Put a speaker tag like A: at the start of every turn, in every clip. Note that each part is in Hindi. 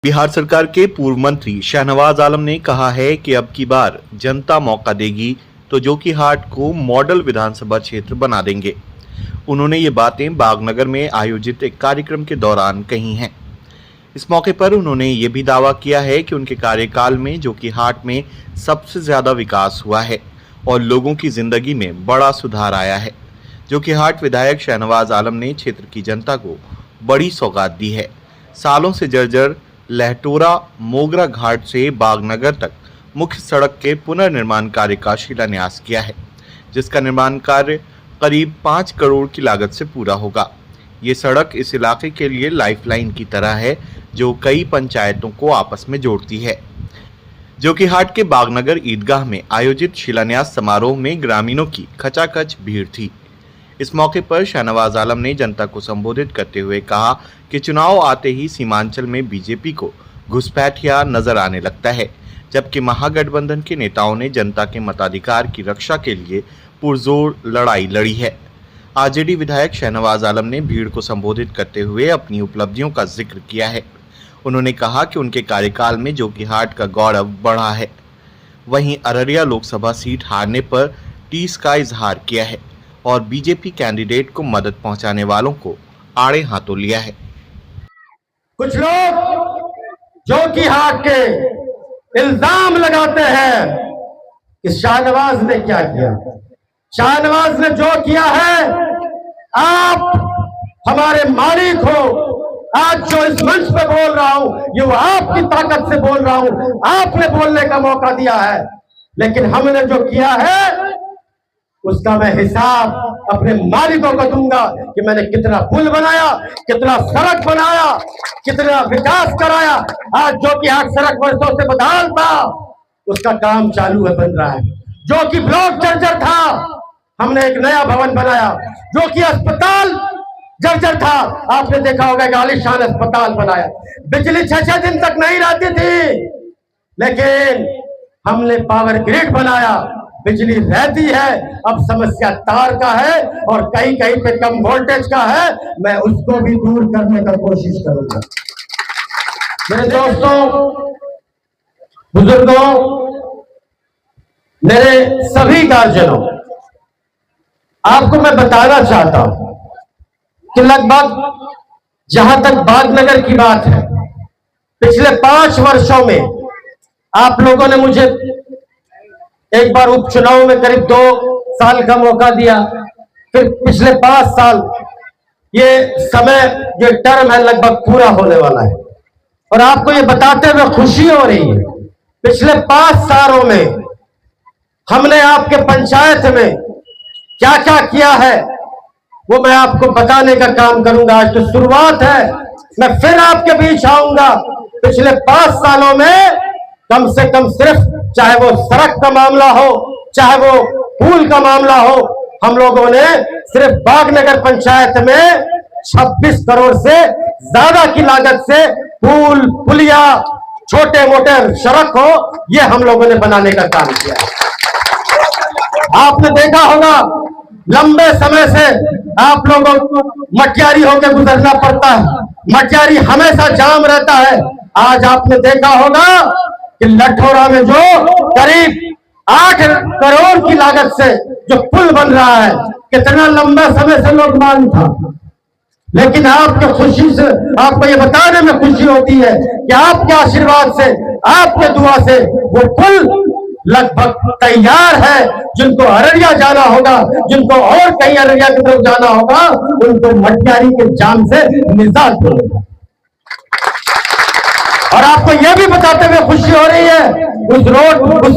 A: बिहार सरकार के पूर्व मंत्री शाहनवाज आलम ने कहा है कि अब की बार जनता मौका देगी तो जोकीहाट को मॉडल विधानसभा क्षेत्र बना देंगे। उन्होंने ये बातें बागनगर में आयोजित एक कार्यक्रम के दौरान कही हैं। इस मौके पर उन्होंने ये भी दावा किया है कि उनके कार्यकाल में जोकीहाट में सबसे ज्यादा विकास हुआ है और लोगों की जिंदगी में बड़ा सुधार आया है। जोकीहाट विधायक शाहनवाज आलम ने क्षेत्र की जनता को बड़ी सौगात दी है। सालों से जर्जर लहटोरा मोगरा घाट से बागनगर तक मुख्य सड़क के पुनर्निर्माण कार्य का शिलान्यास किया है, जिसका निर्माण कार्य करीब 5 करोड़ की लागत से पूरा होगा। ये सड़क इस इलाके के लिए लाइफलाइन की तरह है, जो कई पंचायतों को आपस में जोड़ती है। जोकीहाट के बागनगर ईदगाह में आयोजित शिलान्यास समारोह में ग्रामीणों की खचाखच भीड़ थी। इस मौके पर शाहनवाज आलम ने जनता को संबोधित करते हुए कहा कि चुनाव आते ही सीमांचल में बीजेपी को घुसपैठिया नजर आने लगता है, जबकि महागठबंधन के नेताओं ने जनता के मताधिकार की रक्षा के लिए पुरजोर लड़ाई लड़ी है। आरजेडी विधायक शाहनवाज आलम ने भीड़ को संबोधित करते हुए अपनी उपलब्धियों का जिक्र किया है। उन्होंने कहा कि उनके कार्यकाल में जोकीहाट का गौरव बढ़ा है। वहीं अररिया लोकसभा सीट हारने पर टीस का इजहार किया है और बीजेपी कैंडिडेट को मदद पहुंचाने वालों को आड़े हाथों लिया है।
B: कुछ लोग जोकीहाट के इल्जाम लगाते हैं कि शाहनवाज ने क्या किया। शाहनवाज ने जो किया है, आप हमारे मालिक हो। आज जो इस मंच पे बोल रहा हूं, ये वो आपकी ताकत से बोल रहा हूं। आपने बोलने का मौका दिया है, लेकिन हमने जो किया है उसका मैं हिसाब अपने मालिकों को दूंगा कि मैंने कितना पुल बनाया, कितना सड़क बनाया, कितना विकास कराया। आज जोकीहाट सड़क वर्षों से बदहाल था, उसका काम चालू है, बन रहा है। जो कि ब्लॉक जर्जर था, हमने एक नया भवन बनाया। जो कि अस्पताल जर्जर था, आपने देखा होगा कि आलीशान अस्पताल बनाया। बिजली 6-6 दिन तक नहीं रहती थी, लेकिन हमने पावर ग्रिड बनाया, बिजली रहती है। अब समस्या तार का है और कहीं कहीं पे कम वोल्टेज का है, मैं उसको भी दूर करने का कोशिश करूंगा। मेरे दोस्तों, बुजुर्गों, मेरे सभी गार्जियनों, आपको मैं बताना चाहता हूं कि लगभग जहां तक बागनगर की बात है, पिछले 5 वर्षों में आप लोगों ने मुझे एक बार उपचुनाव में करीब 2 साल का मौका दिया, फिर पिछले 5 साल, ये समय, ये टर्म है, लगभग पूरा होने वाला है। और आपको ये बताते हुए खुशी हो रही है, पिछले 5 सालों में हमने आपके पंचायत में क्या क्या किया है, वो मैं आपको बताने का काम करूंगा। आज तो शुरुआत है, मैं फिर आपके बीच आऊंगा। पिछले 5 सालों में कम से कम सिर्फ, चाहे वो सड़क का मामला हो, चाहे वो पुल का मामला हो, हम लोगों ने सिर्फ बागनगर पंचायत में 26 करोड़ से ज्यादा की लागत से पुल, पुलिया, छोटे मोटे सड़क हो, ये हम लोगों ने बनाने का काम किया है। आपने देखा होगा, लंबे समय से आप लोगों को मटियारी होकर गुजरना पड़ता है, मटियारी हमेशा जाम रहता है। आज आपने देखा होगा कि लठोरा में जो करीब 8 करोड़ की लागत से जो पुल बन रहा है, कितना लंबा समय से लोग मांग था, लेकिन आपके खुशी से, आपको ये बताने में खुशी होती है कि आपके आशीर्वाद से, आपके दुआ से वो पुल लगभग तैयार है। जिनको अररिया जाना होगा, जिनको और कहीं अररिया की तरफ जाना होगा, उनको मटियारी के जाम से निजात मिलेगा। और आपको यह भी बताते हुए खुशी हो रही है, उस रोड, उस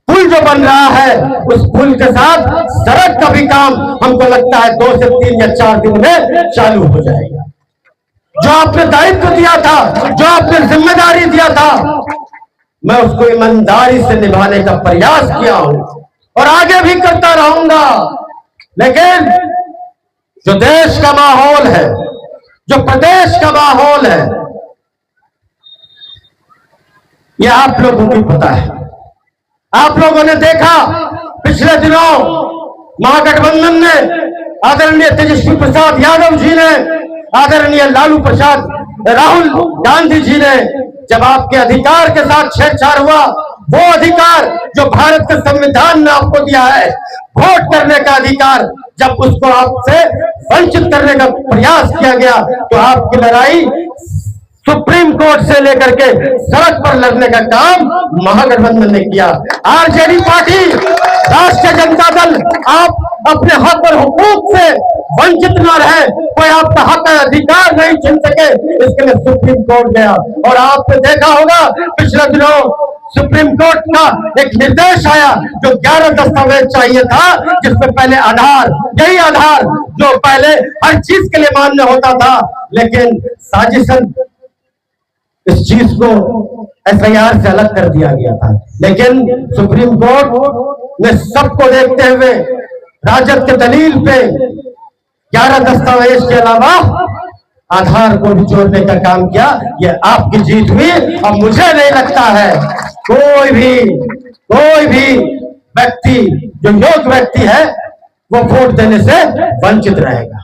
B: पुल जो बन रहा है, उस पुल के साथ सड़क का भी काम हमको लगता है 2 से 3 या 4 दिन में चालू हो जाएगा। जो आपने दायित्व दिया था, जो आपने जिम्मेदारी दिया था, मैं उसको ईमानदारी से निभाने का प्रयास किया हूं और आगे भी करता रहूंगा। लेकिन जो देश का माहौल है, जो प्रदेश का माहौल है, ये आप लोगों को पता है। आप लोगों ने देखा पिछले दिनों महागठबंधन ने, आदरणीय तेजस्वी प्रसाद यादव जी ने, आदरणीय लालू प्रसाद राहुल गांधी जी ने जब आपके अधिकार के साथ छेड़छाड़ हुआ, वो अधिकार जो भारत के संविधान ने आपको दिया है, वोट करने का अधिकार, जब उसको आपसे वंचित करने का प्रयास किया गया, तो आपकी लड़ाई सुप्रीम कोर्ट से लेकर के सड़क पर लड़ने का काम महागठबंधन ने किया। आरजेडी पार्टी, राष्ट्रीय जनता दल, आप अपने हक और हुकूक से वंचित न रहे, कोई आपका हक और अधिकार नहीं छीन सके, इसके लिए सुप्रीम कोर्ट गया। और आपने देखा होगा पिछले दिनों सुप्रीम कोर्ट का एक निर्देश आया, जो 11 दस्तावेज चाहिए था, जिसमें पहले आधार, यही आधार जो पहले हर चीज के लिए मान्य होता था, लेकिन साजिशन इस चीज को एफआईआर से अलग कर दिया गया था। लेकिन सुप्रीम कोर्ट ने सबको देखते हुए राजद के दलील पे 11 दस्तावेज के अलावा आधार को भी जोड़ने का काम किया। ये आपकी जीत हुई। अब मुझे नहीं लगता है कोई भी व्यक्ति जो योग्य व्यक्ति है वो वोट देने से वंचित रहेगा।